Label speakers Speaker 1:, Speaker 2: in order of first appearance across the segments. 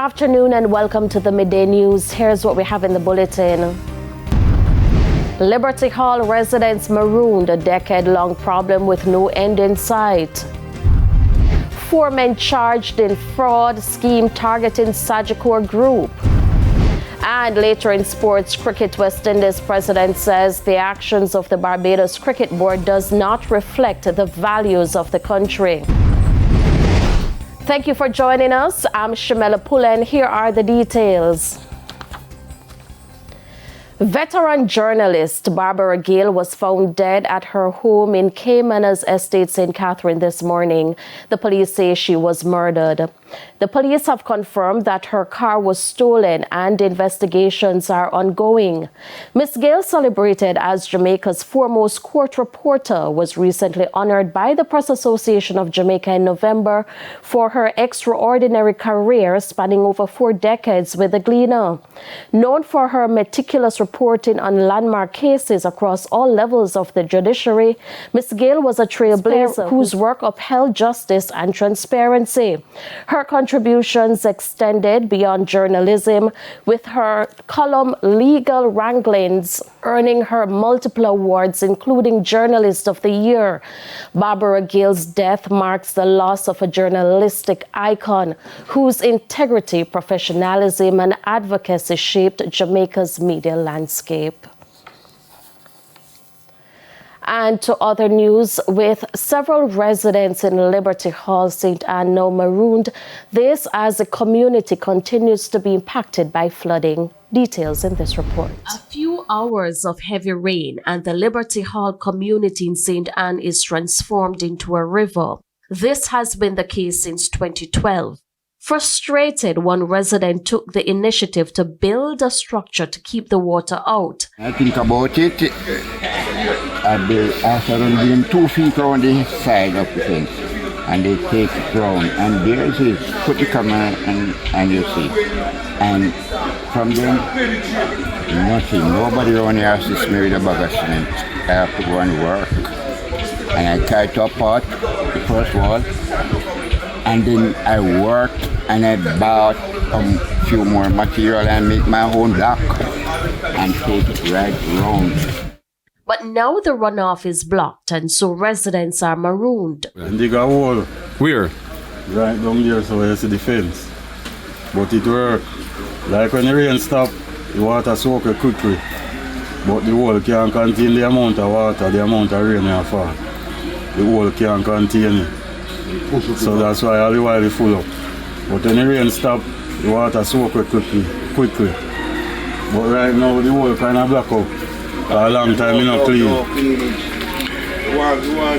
Speaker 1: afternoon and welcome to the Midday News. Here's what we have in the bulletin. Liberty Hall residents marooned, a decade-long problem with no end in sight. 4 men charged in fraud scheme targeting Sagicor group. And later in sports, Cricket West Indies president says the actions of the Barbados Cricket Board does not reflect the values of the country. Thank you for joining us. I'm Shamela Pullen. Here are the details. Veteran journalist Barbara Gayle was found dead at her home in Caymanas Estate, St. Catherine this morning. The police say she was murdered. The police have confirmed that her car was stolen and investigations are ongoing. Ms. Gayle, celebrated as Jamaica's foremost court reporter, was recently honored by the Press Association of Jamaica in November for her extraordinary career spanning over 4 decades with the Gleaner. Known for her meticulous reporting on landmark cases across all levels of the judiciary, Ms. Gayle was a trailblazer whose work upheld justice and transparency. Her contributions extended beyond journalism, with her column Legal Wranglings earning her multiple awards, including Journalist of the Year. Barbara Gayle's death marks the loss of a journalistic icon whose integrity, professionalism, and advocacy shaped Jamaica's media landscape. And to other news, with several residents in Liberty Hall, St. Ann now marooned, this as the community continues to be impacted by flooding. Details in this report. A few hours of heavy rain and the Liberty Hall community in St. Ann is transformed into a river. This has been the case since 2012. Frustrated, one resident took the initiative to build a structure to keep the water out.
Speaker 2: I think about it. I started doing 2 feet on the side of the fence, and they take it round, and there it is. Put the camera and you see. And from then, nothing. Nobody around here assists me with a bag of cement. I have to go and work. And I tried to apart the first wall, and then I worked and I bought a few more material and make my own block and take it right round.
Speaker 1: But now the runoff is blocked and so residents are marooned.
Speaker 3: And they got a wall.
Speaker 4: Where?
Speaker 3: Right down there, so you see the fence. But it worked. Like when the rain stop, the water soak quickly. But the wall can't contain the amount of water, the amount of rain that fall. The wall can't contain it. So that's why all the while it full up. But when the rain stop, the water soak quickly. But right now the wall kind of block up. A long time you not clean.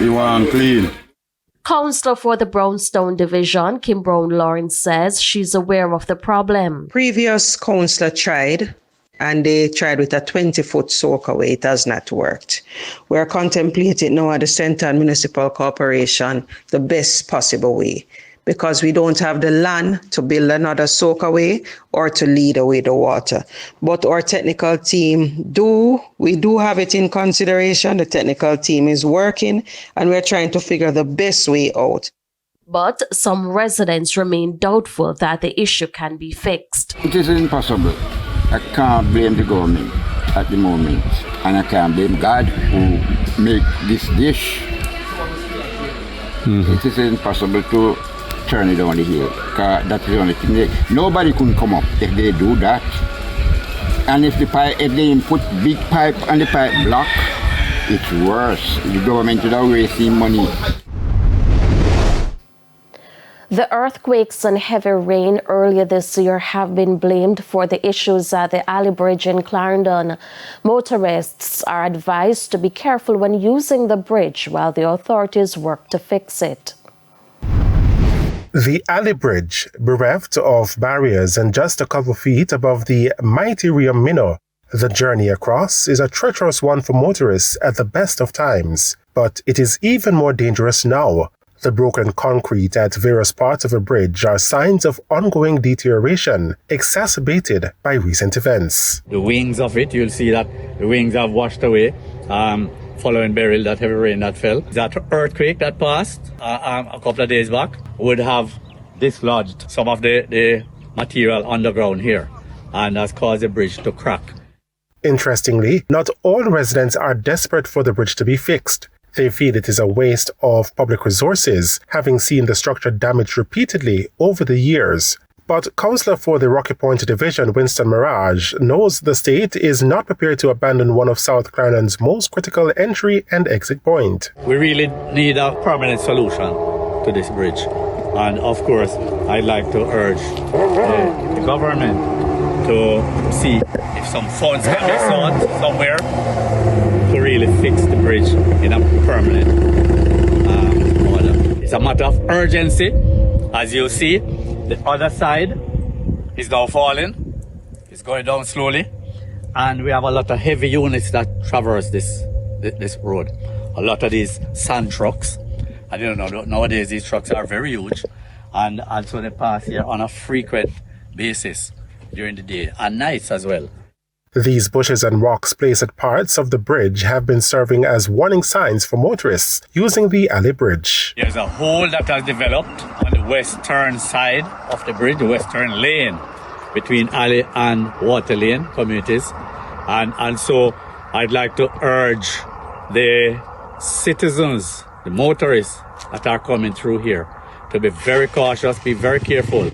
Speaker 3: You want clean.
Speaker 1: Councillor for the Brownstown Division, Kim Brown-Lawrence, says she's aware of the problem.
Speaker 5: Previous councillor tried, and they tried with a 20-foot soakaway. It has not worked. We are contemplating now at the Central Municipal Corporation the best possible way, because we don't have the land to build another soakaway or to lead away the water. But our technical team we do have it in consideration. The technical team is working and we're trying to figure the best way out.
Speaker 1: But some residents remain doubtful that the issue can be fixed.
Speaker 2: It is impossible. I can't blame the government at the moment, and I can't blame God who made this dish. It is impossible to turn it down the hill, because that's the only thing. Nobody can come up if they do that. And if they put big pipe and the pipe block, it's worse. The government is always wasting money.
Speaker 1: The earthquakes and heavy rain earlier this year have been blamed for the issues at the Alley Bridge in Clarendon. Motorists are advised to be careful when using the bridge while the authorities work to fix it.
Speaker 6: The Alley Bridge, bereft of barriers and just a couple feet above the mighty Rio Minnow, the journey across is a treacherous one for motorists at the best of times, but it is even more dangerous now. The broken concrete at various parts of the bridge are signs of ongoing deterioration, exacerbated by recent events.
Speaker 7: The wings of it, you'll see that the wings have washed away. Following burial, that heavy rain that fell. That earthquake that passed a couple of days back would have dislodged some of the material underground here and has caused the bridge to crack.
Speaker 6: Interestingly, not all residents are desperate for the bridge to be fixed. They feel it is a waste of public resources, having seen the structure damaged repeatedly over the years. But Councillor for the Rocky Point Division, Winston Mirage, knows the state is not prepared to abandon one of South Clarendon's most critical entry and exit point.
Speaker 7: We really need a permanent solution to this bridge. And of course, I'd like to urge the government to see if some funds can be sought somewhere to really fix the bridge in a permanent order. It's a matter of urgency. As you see, the other side is now falling. It's going down slowly. And we have a lot of heavy units that traverse this road. A lot of these sand trucks. I don't know, nowadays these trucks are very huge. And so they pass here on a frequent basis during the day and nights as well.
Speaker 6: These bushes and rocks placed at parts of the bridge have been serving as warning signs for motorists using the alley bridge.
Speaker 7: There's a hole that has developed on the western side of the bridge, the western lane between alley and water lane communities. And so I'd like to urge the citizens, the motorists that are coming through here to be very cautious, be very careful.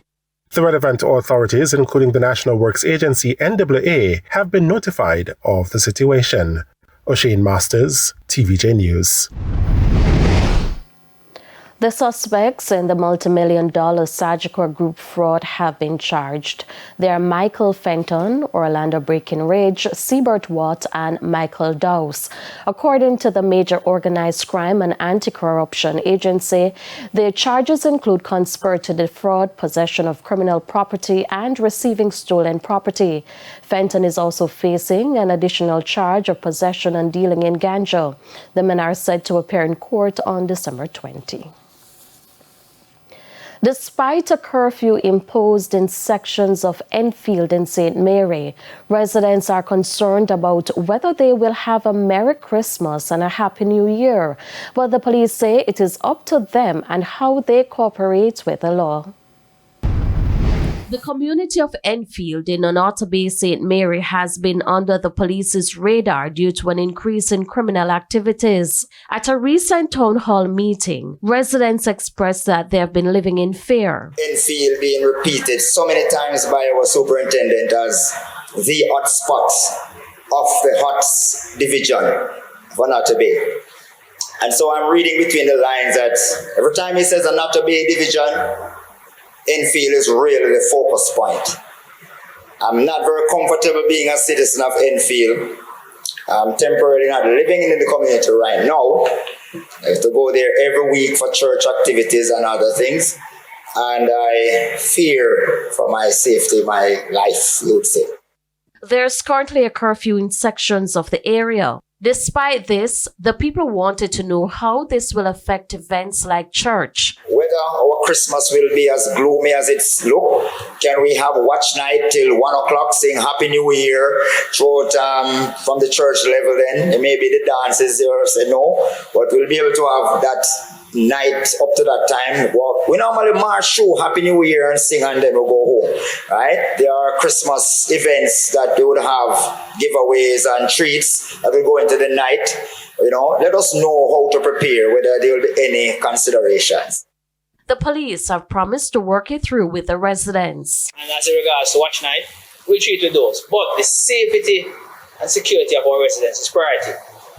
Speaker 6: The relevant authorities, including the National Works Agency NWA, have been notified of the situation. O'Shane Masters, TVJ News.
Speaker 1: The suspects in the multi-million-dollar Sagicor group fraud have been charged. They are Michael Fenton, Orlando Breckenridge, Siebert Watt, and Michael Dowse. According to the Major Organized Crime and Anti-Corruption Agency, the charges include conspiracy to defraud, possession of criminal property, and receiving stolen property. Fenton is also facing an additional charge of possession and dealing in ganja. The men are said to appear in court on December 20. Despite a curfew imposed in sections of Enfield in St. Mary, residents are concerned about whether they will have a Merry Christmas and a Happy New Year. But the police say it is up to them and how they cooperate with the law. The community of Enfield in Onoto Bay, St. Mary has been under the police's radar due to an increase in criminal activities. At a recent town hall meeting, residents expressed that they have been living in fear.
Speaker 4: Enfield being repeated so many times by our superintendent as the hot spot of the HOTS division of Onoto Bay. And so I'm reading between the lines that every time he says Onoto Bay division, Enfield is really the focus point. I'm not very comfortable being a citizen of Enfield. I'm temporarily not living in the community right now. I have to go there every week for church activities and other things. And I fear for my safety, my life, you would say.
Speaker 1: There's currently a curfew in sections of the area. Despite this, the people wanted to know how this will affect events like church.
Speaker 4: Whether our Christmas will be as gloomy as it's look, can we have a watch night till 1 o'clock saying Happy New Year throughout from the church level then? Maybe the dances there say no, but we'll be able to have that night up to that time. Well, we normally march through Happy New Year and sing and then we'll go home, right? There are Christmas events that they would have giveaways and treats that will go into the night. You know, let us know how to prepare, whether there will be any considerations.
Speaker 1: The police have promised to work it through with the residents.
Speaker 8: And as regards to watch night, we treat with those. But the safety and security of our residents is priority.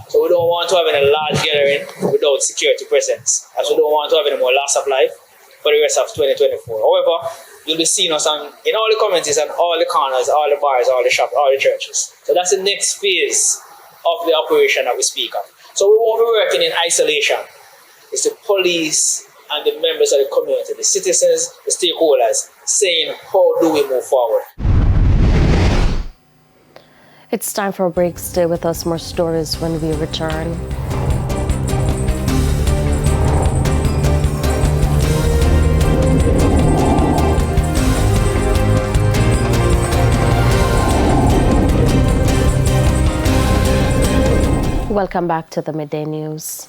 Speaker 8: So we don't want to have any large gathering without security presence, as we don't want to have any more loss of life for the rest of 2024. However, you'll be seeing us in all the communities and all the corners, all the bars, all the shops, all the churches. So that's the next phase of the operation that we speak of. So we won't be working in isolation. It's the police and the members of the community, the citizens, the stakeholders, saying how do we move forward.
Speaker 1: It's time for a break. Stay with us. More stories when we return. Welcome back to the Midday News.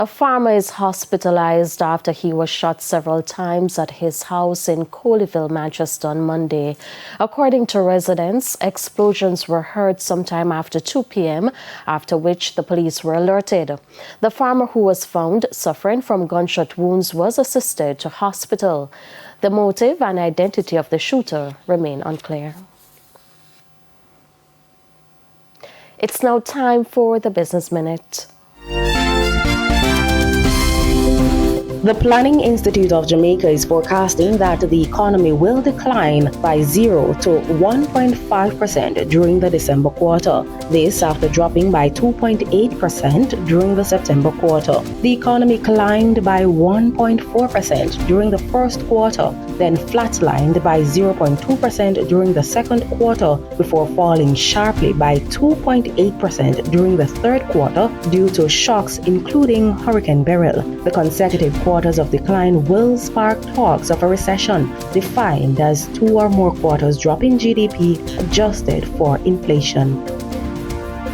Speaker 1: A farmer is hospitalized after he was shot several times at his house in Colleyville, Manchester on Monday. According to residents, explosions were heard sometime after 2 p.m., after which the police were alerted. The farmer who was found suffering from gunshot wounds was assisted to hospital. The motive and identity of the shooter remain unclear. It's now time for the Business Minute. The Planning Institute of Jamaica is forecasting that the economy will decline by 0 to 1.5% during the December quarter. This after dropping by 2.8% during the September quarter. The economy climbed by 1.4% during the first quarter, then flatlined by 0.2% during the second quarter before falling sharply by 2.8% during the third quarter due to shocks including Hurricane Beryl. The consecutive quarters of decline will spark talks of a recession, defined as 2 or more quarters drop in GDP adjusted for inflation.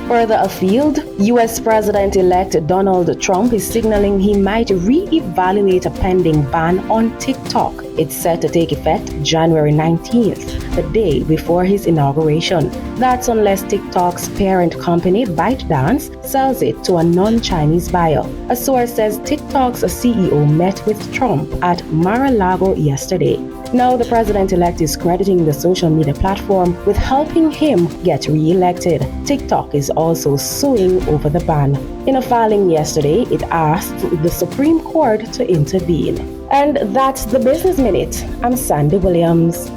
Speaker 1: Further afield, U.S. President-elect Donald Trump is signaling he might re-evaluate a pending ban on TikTok. It's set to take effect January 19th, the day before his inauguration. That's unless TikTok's parent company, ByteDance, sells it to a non-Chinese buyer. A source says TikTok's CEO met with Trump at Mar-a-Lago yesterday. Now the president-elect is crediting the social media platform with helping him get re-elected. TikTok is also suing over the ban. In a filing yesterday, it asked the Supreme Court to intervene. And that's the Business Minute. I'm Sandy Williams.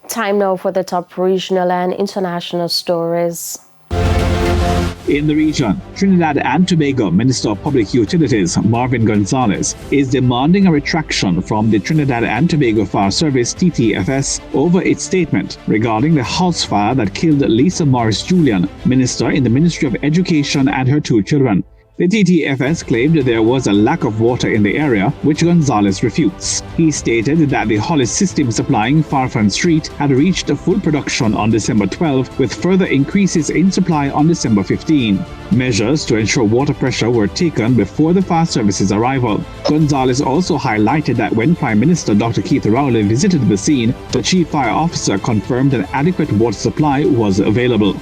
Speaker 1: Time now for the top regional and international stories.
Speaker 9: In the region, Trinidad and Tobago Minister of Public Utilities Marvin Gonzalez is demanding a retraction from the Trinidad and Tobago Fire Service TTFS over its statement regarding the house fire that killed Lisa Morris Julian, Minister in the Ministry of Education, and her 2 children. The TTFS claimed there was a lack of water in the area, which Gonzalez refutes. He stated that the Hollis system supplying Farfan Street had reached full production on December 12, with further increases in supply on December 15. Measures to ensure water pressure were taken before the fire service's arrival. Gonzalez also highlighted that when Prime Minister Dr. Keith Rowley visited the scene, the Chief Fire Officer confirmed an adequate water supply was available.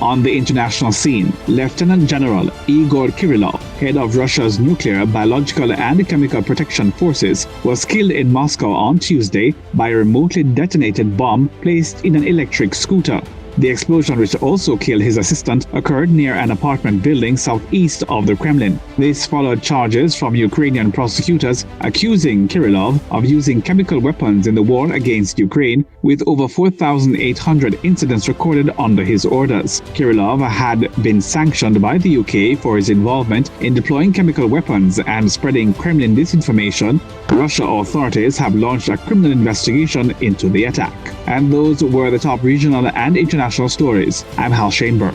Speaker 9: On the international scene, Lieutenant General Igor Kirillov, head of Russia's nuclear, biological and chemical protection forces, was killed in Moscow on Tuesday by a remotely detonated bomb placed in an electric scooter. The explosion, which also killed his assistant, occurred near an apartment building southeast of the Kremlin. This followed charges from Ukrainian prosecutors accusing Kirillov of using chemical weapons in the war against Ukraine, with over 4,800 incidents recorded under his orders. Kirillov had been sanctioned by the UK for his involvement in deploying chemical weapons and spreading Kremlin disinformation. Russia authorities have launched a criminal investigation into the attack. And those were the top regional and international stories. I'm Hal Shaneberg.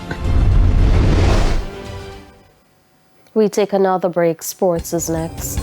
Speaker 1: We take another break. Sports is next.